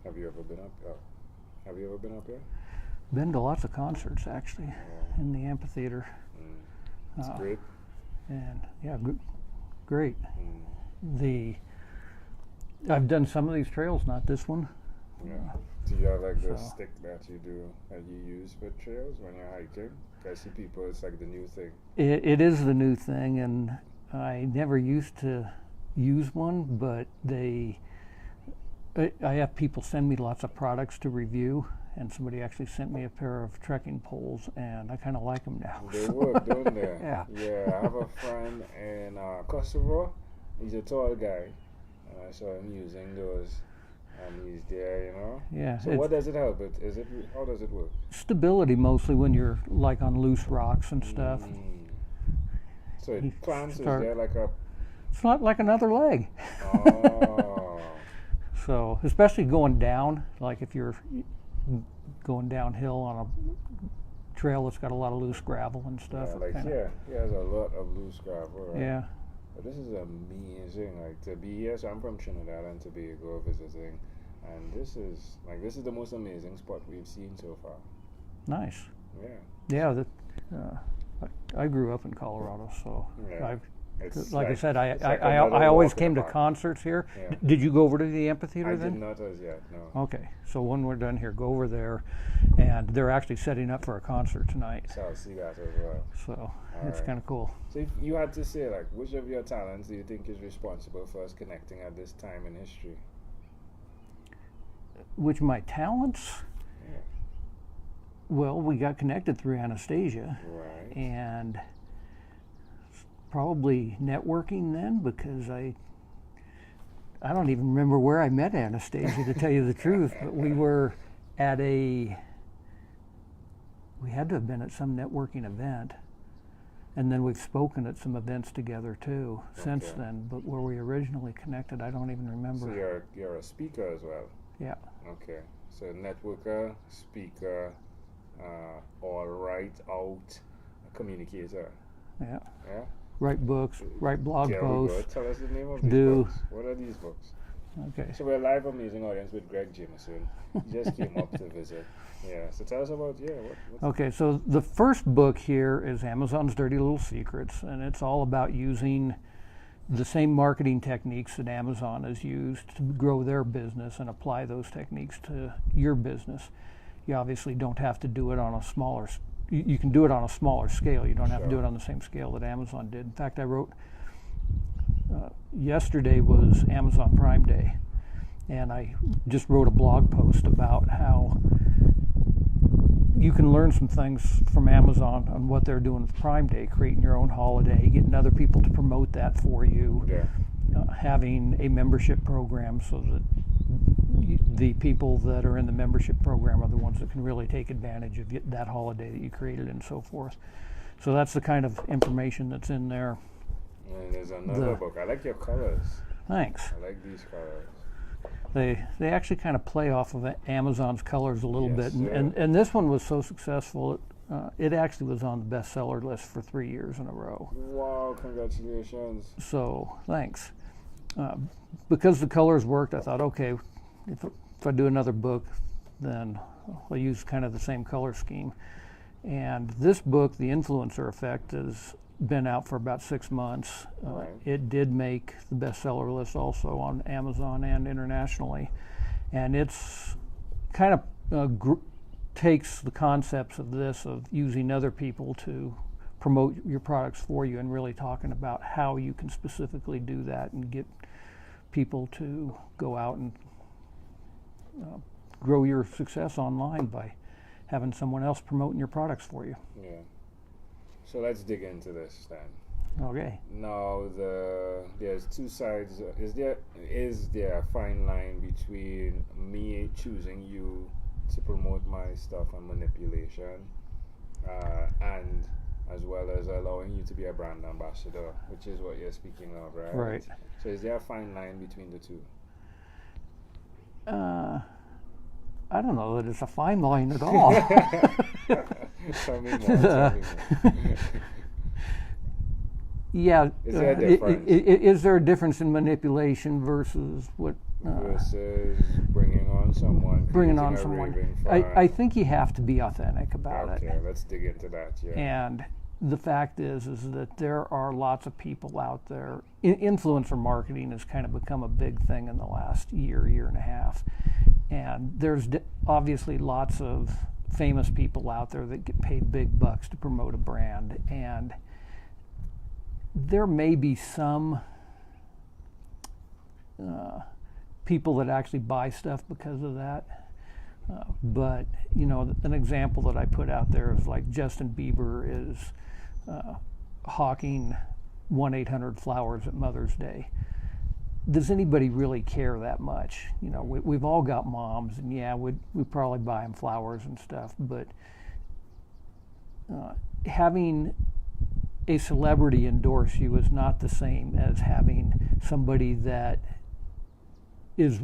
Have you ever been up? Have you ever been up here? Been to lots of concerts actually Yeah. in the amphitheater. It's great. And yeah, great. Mm. I've done some of these trails, not this one. Yeah. Do you have like the So- stick that you use for trails when you're hiking? I see people, it's like the new thing. It is the new thing, and I never used to use one, but I have people send me lots of products to review, and somebody actually sent me a pair of trekking poles, and I kind of like them now. They work, don't they? Yeah. Yeah, I have a friend in Kosovo. He's a tall guy, and I saw him using those, and he's there, you know. Yeah. So what does it help? How does it work? Stability mostly when you're like on loose rocks and stuff. So You it plants, is start- there like a... It's not like another leg. Oh. So especially going down, like if you're going downhill on a trail that's got a lot of loose gravel and stuff. Yeah, it like kinda- there's a lot of loose gravel, right? Yeah. But this is amazing, like to be here. So I'm from Trinidad and Tobago visiting, and this is the most amazing spot we've seen so far. Nice. Yeah. Yeah. I grew up in Colorado, so Yeah. It's like I said, it's like I another always walk in came the to park. concerts here. Yeah. Did you go over to the amphitheater I then? did not as yet, no. Okay, so when we're done here, go over there, and they're actually setting up for a concert tonight. So I'll see that as well. So it's right. kind of cool. So if you had to say, like, which of your talents do you think is responsible for us connecting at this time in history? Which of my talents? Yeah. Well, we got connected through Anastasia, Right. and probably networking then, because I don't even remember where I met Anastasia, to tell you the truth, but we were at we had to have been at some networking event, and then we've spoken at some events together too since Okay. then, but where we originally connected, I don't even remember. So you're a speaker as well. Yeah. Okay. So networker, speaker, all right out, communicator. Yeah. Yeah. Write books, write blog There we go. posts. Tell us the name of these Do- books. What are these books? Okay. So we're live amazing audience with Greg Jameson. He just came up to visit. Yeah. So tell us about what's Okay, so the first book here is Amazon's Dirty Little Secrets, and it's all about using the same marketing techniques that Amazon has used to grow their business and apply those techniques to your business. You obviously don't have to do it on a smaller you can do it on a smaller scale. You don't have to do it on the same scale that Amazon did. In fact, I wrote yesterday was Amazon Prime Day, and I just wrote a blog post about how you can learn some things from Amazon on what they're doing with Prime Day, creating your own holiday, getting other people to promote that for you, having a membership program so that the people that are in the membership program are the ones that can really take advantage of that holiday that you created and so forth. So that's the kind of information that's in there. And there's another book. I like your colors. Thanks. I like these colors. They actually kind of play off of Amazon's colors a little Yes, bit, and this one was so successful. It actually was on the bestseller list for 3 years in a row. Wow! Congratulations. So thanks. Because the colors worked, I thought, okay, if I do another book, then I'll use kind of the same color scheme. And this book, The Influencer Effect, has been out for about 6 months. Right. It did make the bestseller list also on Amazon and internationally. And it's kind of takes the concepts of this, of using other people to promote your products for you, and really talking about how you can specifically do that and get people to go out and grow your success online by having someone else promoting your products for you. Yeah. So let's dig into this then. Okay. Now there's two sides. Is there a fine line between me choosing you to promote my stuff and manipulation, and as well as allowing you to be a brand ambassador, which is what you're speaking of, right? Right. So is there a fine line between the two? I don't know that it's a fine line at all. Tell me more. Yeah. Is there a difference? Is there a difference in manipulation versus what versus bringing on someone. I think you have to be authentic about it. Okay, let's dig into that. Yeah. And the fact is that there are lots of people out there. Influencer marketing has kind of become a big thing in the last year and a half. And there's obviously lots of famous people out there that get paid big bucks to promote a brand. And there may be some people that actually buy stuff because of that. But, an example that I put out there is like Justin Bieber is hawking 1-800-Flowers at Mother's Day. Does anybody really care that much? We've all got moms, and yeah, we probably buy them flowers and stuff, but having a celebrity endorse you is not the same as having somebody that is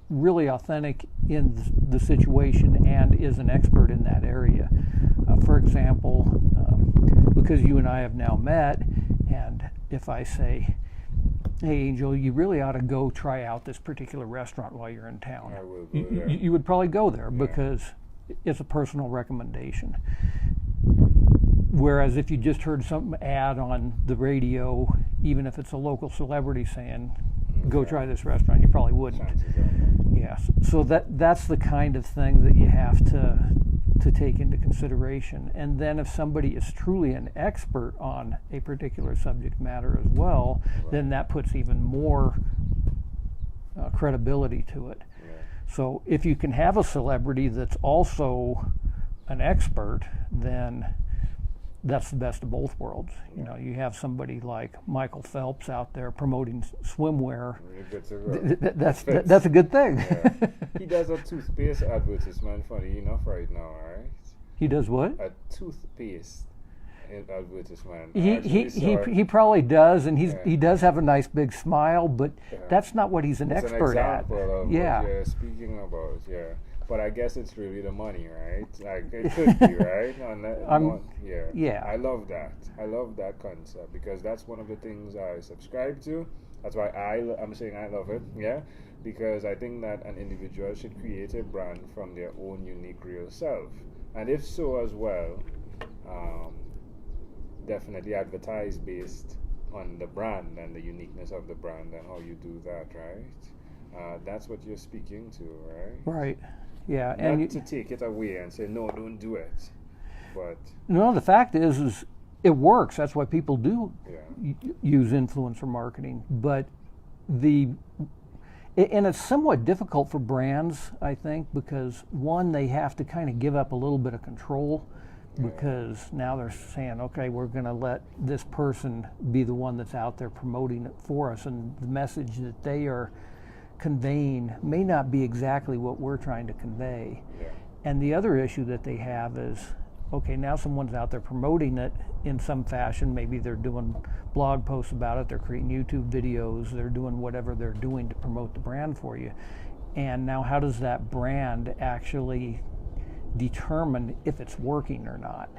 really authentic in the situation and is an expert in that area. For example, because you and I have now met, and if I say, hey, Angel, you really ought to go try out this particular restaurant while you're in town. I will go there. You would probably go there because it's a personal recommendation. Whereas if you just heard some ad on the radio, even if it's a local celebrity saying, go try this restaurant, you probably wouldn't. Yes. So that's the kind of thing that you have to take into consideration. And then if somebody is truly an expert on a particular subject matter as well, then that puts even more credibility to it. Yeah. So if you can have a celebrity that's also an expert, then that's the best of both worlds. You have somebody like Michael Phelps out there promoting swimwear. That's a good thing. Yeah. He does a toothpaste advertisement, funny enough, right now, right? He does what? A toothpaste advertisement. He probably does, and he does have a nice big smile, but that's not what he's an expert at. Of what you're speaking about, But I guess it's really the money, right? Like it could be, right? I love that. I love that concept because that's one of the things I subscribe to. That's why I'm saying I love it, because I think that an individual should create a brand from their own unique real self. And if so as well, definitely advertise based on the brand and the uniqueness of the brand and how you do that, right? That's what you're speaking to, right? Right. Yeah, not to take it away and say no, don't do it, but no. The fact is it works. That's why people do use influencer marketing. But and it's somewhat difficult for brands, I think, because one, they have to kind of give up a little bit of control because now they're saying, okay, we're going to let this person be the one that's out there promoting it for us, and the message that they are conveying may not be exactly what we're trying to convey. And the other issue that they have is, okay, now someone's out there promoting it in some fashion. Maybe they're doing blog posts about it, they're creating YouTube videos, they're doing whatever they're doing to promote the brand for you. And now how does that brand actually determine if it's working or not?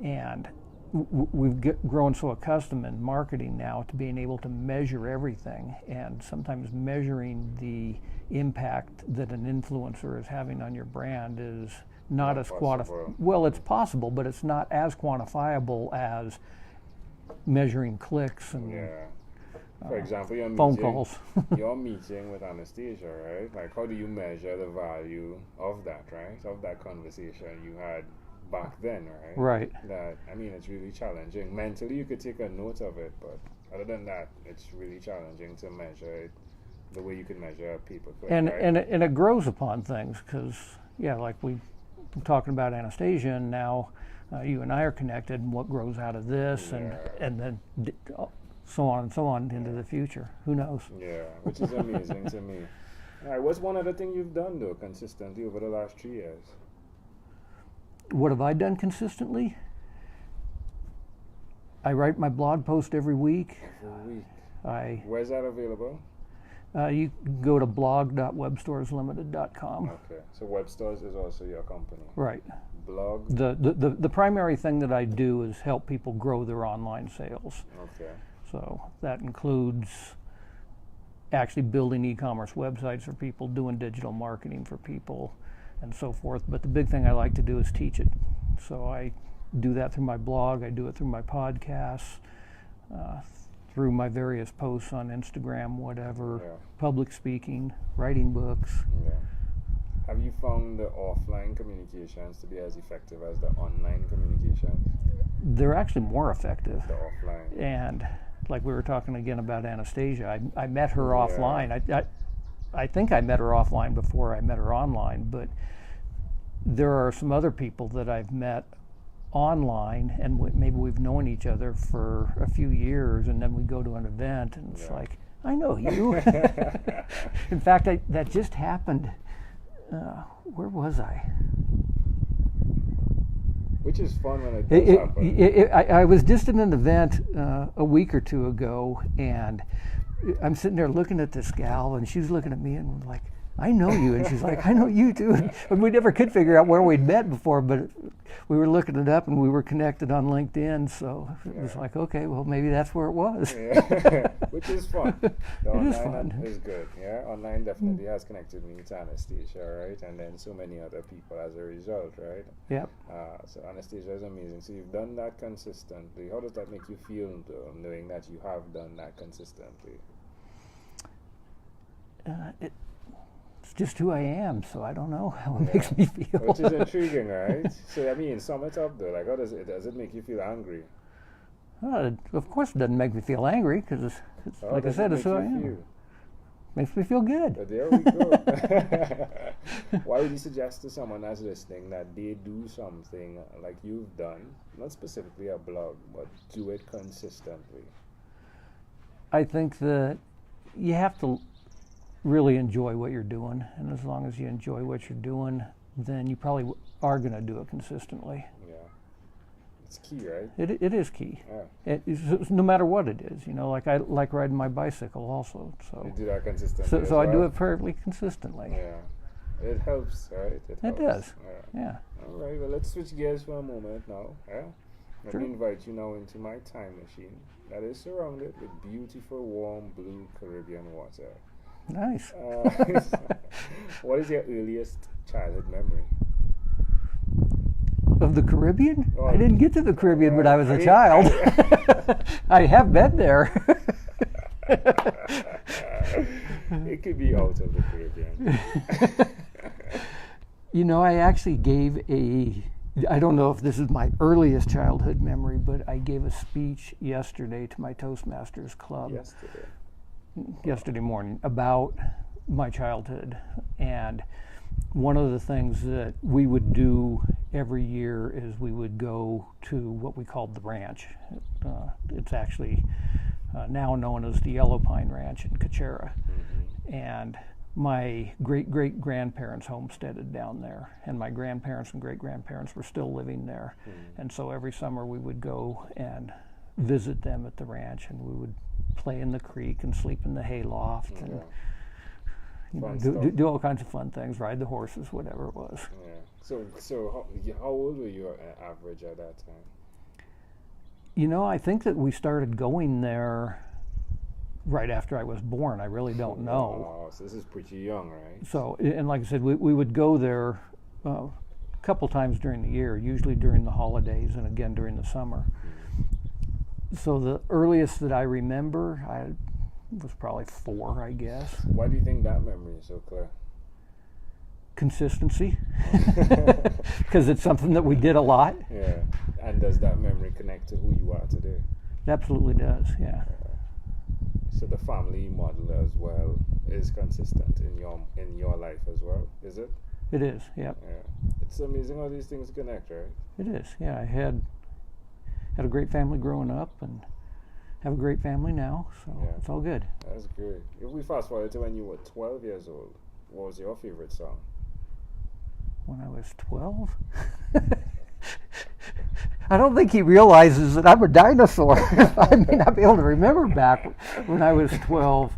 And we've grown so accustomed in marketing now to being able to measure everything, and sometimes measuring the impact that an influencer is having on your brand is not as quantifiable. Well, it's possible, but it's not as quantifiable as measuring clicks and for example, phone calls. Your meeting with Anastasia, right? Like, how do you measure the value of that, right? Of that conversation you had back then, right? Right. It's really challenging. Mentally, you could take a note of it, but other than that, it's really challenging to measure it the way you could measure a pay-per-click. And right? it grows upon things because, like we're talking about Anastasia, and now you and I are connected, and what grows out of this, and then so on and so on into the future. Who knows? Yeah, which is amazing to me. All right, what's one other thing you've done, though, consistently over the last 3 years? What have I done consistently? I write my blog post every week. Where's that available? You can go to blog.webstoreslimited.com. Okay, so Webstores is also your company. Right. Blog? The primary thing that I do is help people grow their online sales. Okay. So that includes actually building e-commerce websites for people, doing digital marketing for people, and so forth. But the big thing I like to do is teach it. So I do that through my blog, I do it through my podcasts, through my various posts on Instagram, whatever, public speaking, writing books. Yeah. Have you found the offline communications to be as effective as the online communications? They're actually more effective. The offline. And like we were talking again about Anastasia, I met her offline. I think I met her offline before I met her online, but there are some other people that I've met online, and maybe we've known each other for a few years, and then we go to an event, and it's like, I know you. In fact, that just happened. Where was I? Which is fun when it does happen. I was just in an event a week or two ago, and I'm sitting there looking at this gal, and she's looking at me, and I'm like, I know you. And she's like, I know you too. And we never could figure out where we'd met before, but we were looking it up, and we were connected on LinkedIn, so it was like, okay, well, maybe that's where it was. Yeah. Which is fun. The it is online fun. is good. Yeah, online definitely has connected me to Anastasia, right? And then so many other people as a result, right? Yep. So Anastasia is amazing. So you've done that consistently. How does that make you feel, though, knowing that you have done that consistently? It's just who I am, so I don't know how it makes me feel. Which is intriguing, right? So I mean, sum it up though. Like, how does it make you feel angry? Of course, it doesn't make me feel angry because, it's like I said, it's who I am. Makes me feel good. But there we go. Why would you suggest to someone that's listening that they do something like you've done, not specifically a blog, but do it consistently? I think that you have to really enjoy what you're doing, and as long as you enjoy what you're doing, then you probably are going to do it consistently. Yeah, it's key, right? It is key. Yeah. It's no matter what it is, like I like riding my bicycle also. So you do that consistently. So I do it fairly consistently. Yeah, it helps, right? It does. Yeah. All right. Well, let's switch gears for a moment now. Yeah. Let me invite you now into my time machine that is surrounded with beautiful, warm, blue Caribbean water. Nice. What is your earliest childhood memory? Of the Caribbean? I didn't get to the Caribbean when I was a child. I have been there. It could be out of the Caribbean. I actually gave I don't know if this is my earliest childhood memory, but I gave a speech yesterday to my Toastmasters club. Yesterday morning about my childhood, and one of the things that we would do every year is we would go to what we called the ranch. It's actually now known as the Yellow Pine Ranch in Cachera, and my great-great-grandparents homesteaded down there, and my grandparents and great-grandparents were still living there, and so every summer we would go and visit them at the ranch, and we would play in the creek and sleep in the hayloft and do all kinds of fun things, ride the horses, whatever it was. Yeah. So how old were you average at that time? I think that we started going there right after I was born. I really don't know. Oh, so this is pretty young, right? So, and like I said, we would go there a couple times during the year, usually during the holidays and again during the summer. So the earliest that I remember, I was probably 4, I guess. Why do you think that memory is so clear? Consistency. Because it's something that we did a lot. Yeah. And does that memory connect to who you are today? It absolutely does, yeah. So the family model as well is consistent in your life as well, is it? It is, yep. Yeah. It's amazing how these things connect, right? It is, yeah. I had a great family growing up and have a great family now, so it's all good. That's great. If we fast forward to when you were 12 years old, what was your favorite song? When I was 12? I don't think he realizes that I'm a dinosaur. I may not be able to remember back when I was 12.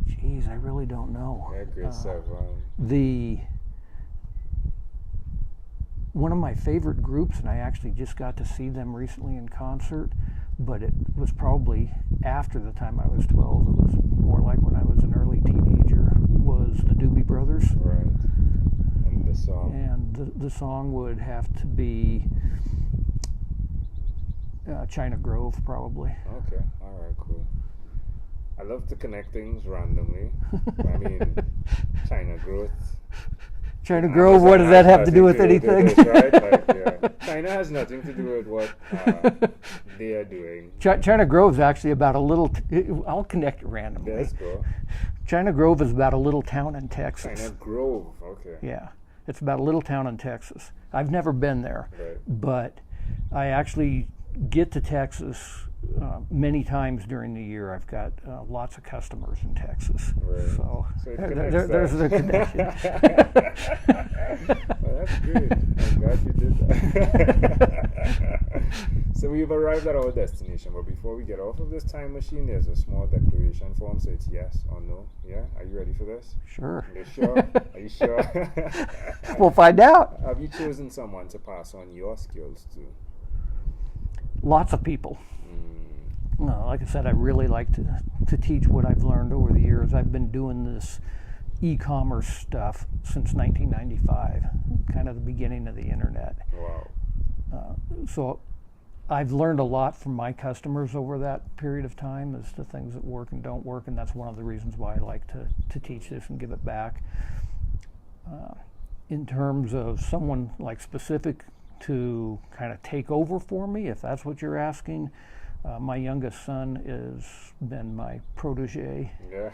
Jeez, I really don't know. Yeah, grade 7. One of my favorite groups, and I actually just got to see them recently in concert, but it was probably after the time I was 12. It was more like when I was an early teenager, was the Doobie Brothers. Right. And the song? And the song would have to be China Grove, probably. Okay, all right, cool. I love to connect things randomly. I mean, China Growth. China Grove, what does that have to do with anything? This, right? Like, yeah. China has nothing to do with what they are doing. China Grove is actually about a little, I'll connect it randomly. That's cool. China Grove is about a little town in Texas. China Grove, okay. Yeah, it's about a little town in Texas. I've never been there, Right. but I actually get to Texas many times during the year. I've got lots of customers in Texas. Right. So there's the connection. Well, that's good. I'm glad you did that. So we've arrived at our destination, but before we get off of this time machine, there's a small declaration form, so it's yes or no. Yeah? Are you ready for this? Sure. Are you sure? Are you sure? We'll find out. Have you chosen someone to pass on your skills to? Lots of people. Like I said, I really like to teach what I've learned over the years. I've been doing this e-commerce stuff since 1995, kind of the beginning of the internet. Wow. So I've learned a lot from my customers over that period of time as to things that work and don't work, and that's one of the reasons why I like to teach this and give it back. In terms of someone like specific to kind of take over for me, if that's what you're asking, my youngest son has been my protege. Yeah.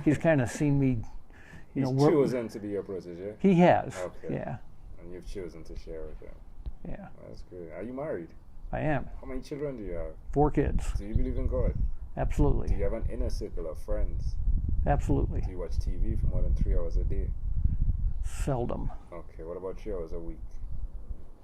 He's kind of seen me. He's chosen to be your protege? He has. Okay. Yeah. And you've chosen to share with him. Yeah. That's good. Are you married? I am. How many children do you have? 4 kids. Do you believe in God? Absolutely. Do you have an inner circle of friends? Absolutely. Do you watch TV for more than 3 hours a day? Seldom. Okay. What about 3 hours a week?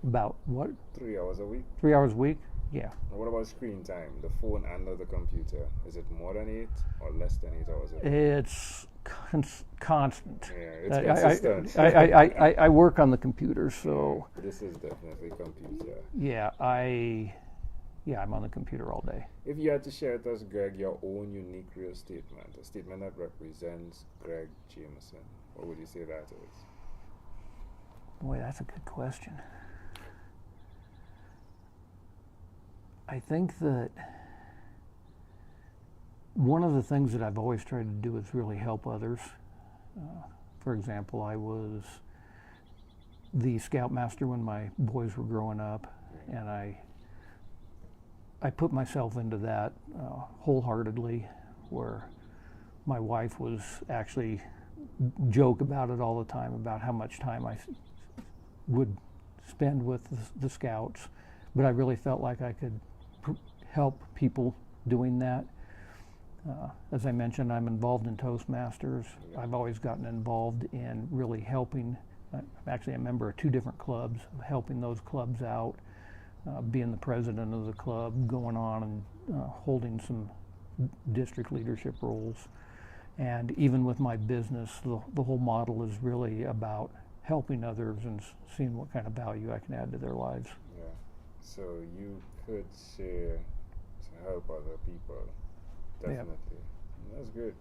About what? 3 hours a week? 3 hours a week? Yeah. And what about screen time? The phone and the computer? Is it more than 8 or less than 8 hours a day? It's constant. Yeah, it's consistent. I work on the computer, so This is definitely computer. I'm on the computer all day. If you had to share with us, Greg, your own unique real statement, a statement that represents Greg Jameson, what would you say that is? Boy, that's a good question. I think that one of the things that I've always tried to do is really help others. For example, I was the scoutmaster when my boys were growing up, and I put myself into that wholeheartedly, where my wife was actually joke about it all the time, about how much time I would spend with the scouts, but I really felt like I could help people doing that. As I mentioned, I'm involved in Toastmasters. I've always gotten involved in really helping. I'm actually a member of 2 different clubs, helping those clubs out, being the president of the club, going on and holding some district leadership roles. And even with my business, the whole model is really about helping others and seeing what kind of value I can add to their lives. Yeah. So you could share to help other people. Definitely. Yeah. That's good.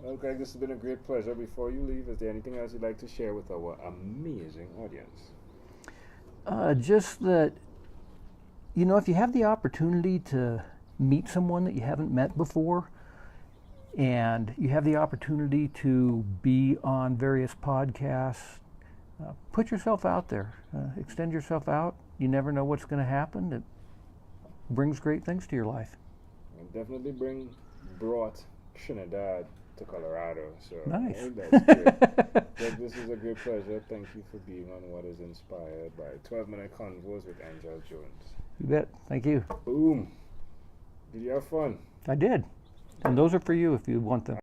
Well, Greg, this has been a great pleasure. Before you leave, is there anything else you'd like to share with our amazing audience? Just that, if you have the opportunity to meet someone that you haven't met before, and you have the opportunity to be on various podcasts, put yourself out there. Extend yourself out. You never know what's going to happen. It brings great things to your life. And definitely brought Trinidad to Colorado. So nice. I think that's great. Greg, this is a great pleasure. Thank you for being on What is Inspired by 12-Minute Convos with Angel Jones. You bet. Thank you. Boom. Did you have fun? I did. And those are for you if you want them.